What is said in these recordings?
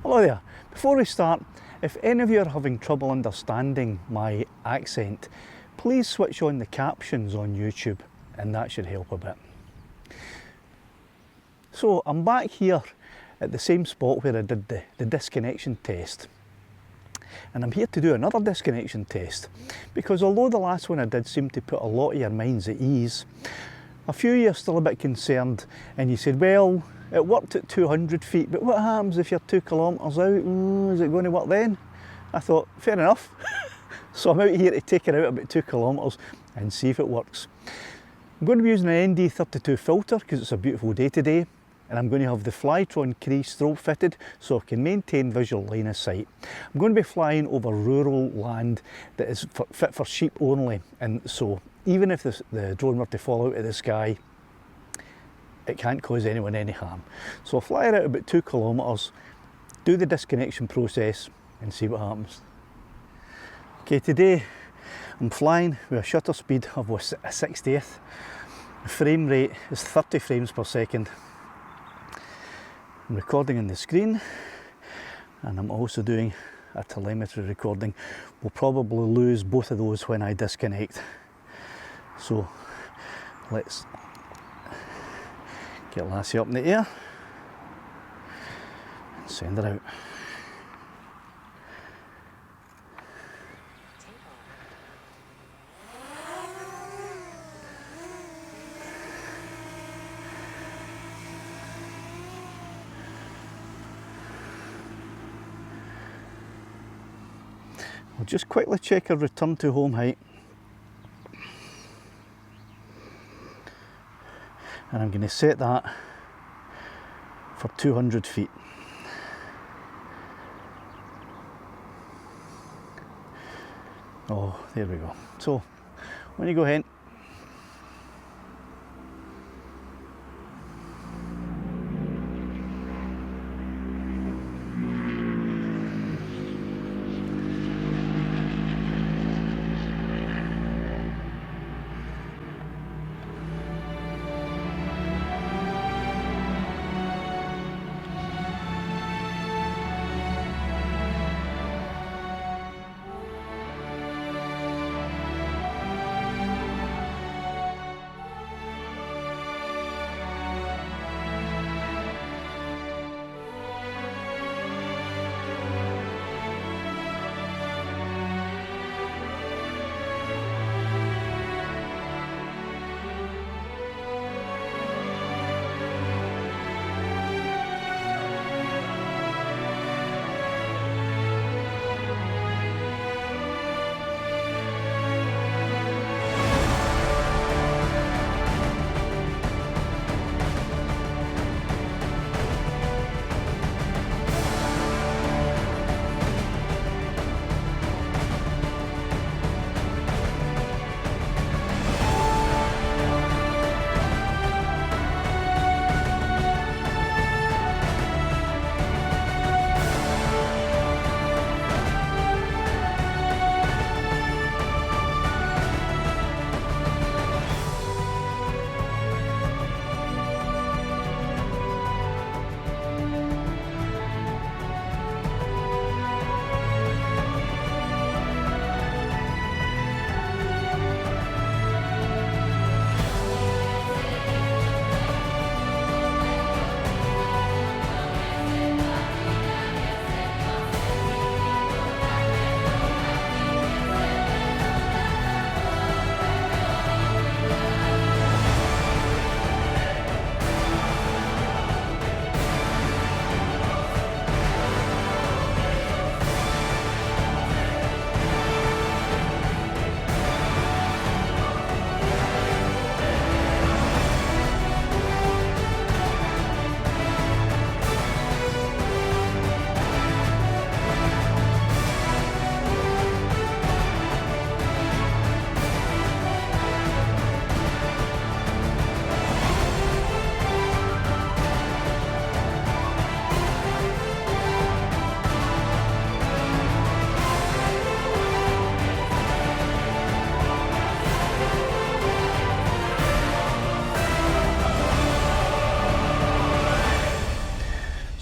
Hello there. Before we start, if any of you are having trouble understanding my accent, please switch on the captions on YouTube and that should help a bit. So I'm back here at the same spot where I did the disconnection test. And I'm here to do another disconnection test because although the last one I did seemed to put a lot of your minds at ease, a few of you are still a bit concerned and you said, well, it worked at 200 feet, but what happens if you're 2 kilometres out? Is it going to work then? I thought, fair enough. So I'm out here to take it out about 2 kilometres and see if it works. I'm going to be using an ND32 filter because it's a beautiful day today, and I'm going to have the Flytron Cree strobe fitted so I can maintain visual line of sight. I'm going to be flying over rural land that is fit for sheep only, and so even if the drone were to fall out of the sky, it can't cause anyone any harm. So I'll fly it out about 2 kilometres, do the disconnection process and see what happens. Okay, today I'm flying with a shutter speed of a 60th. The frame rate is 30 frames per second. I'm recording on the screen and I'm also doing a telemetry recording. We'll probably lose both of those when I disconnect. So let's get Lassie up in the air and send her out. We'll just quickly check our return to home height. And I'm going to set that for 200 feet. Oh, there we go. So, when you go ahead,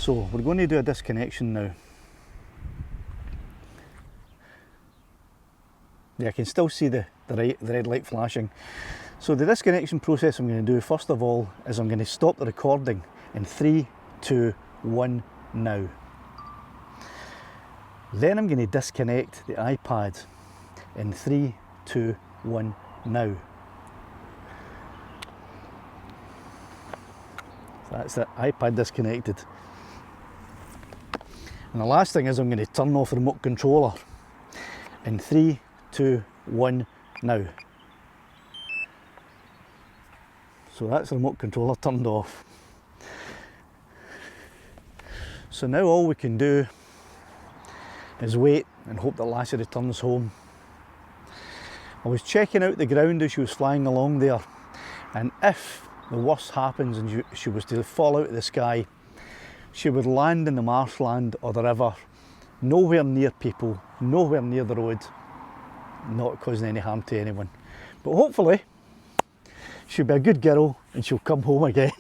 So we're going to do a disconnection now. Yeah, I can still see the red light flashing. So the disconnection process I'm going to do first of all is I'm going to stop the recording in 3, 2, 1 now. Then I'm going to disconnect the iPad in 3, 2, 1 now. So that's the iPad disconnected. And the last thing is I'm going to turn off the remote controller in 3, 2, 1 now. So that's the remote controller turned off. So now all we can do is wait and hope that Lassie returns home. I was checking out the ground as she was flying along there, and if the worst happens and she was to fall out of the sky, she would land in the marshland or the river, nowhere near people, nowhere near the road, not causing any harm to anyone. But hopefully she'll be a good girl and she'll come home again.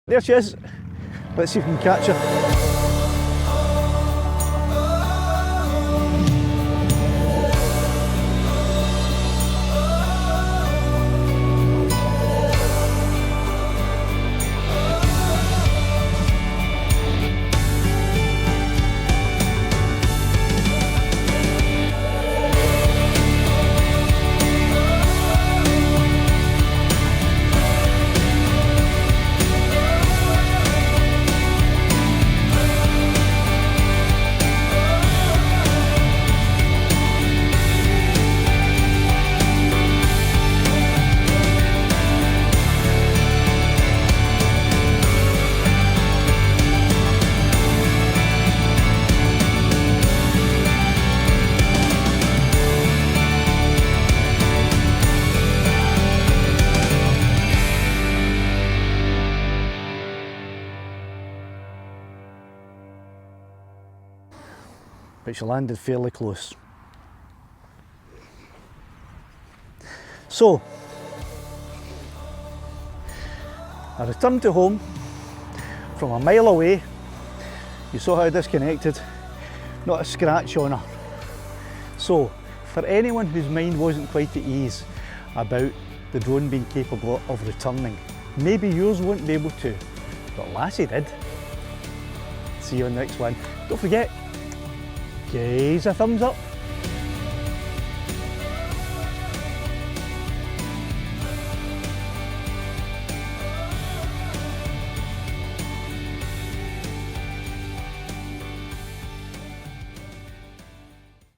There she is. Let's see if we can catch her. But she landed fairly close. So, I returned to home from a mile away. You saw how I disconnected. not a scratch on her. So, for anyone whose mind wasn't quite at ease about the drone being capable of returning, maybe yours won't be able to, but Lassie did. See you on the next one. Don't forget, give us a thumbs up.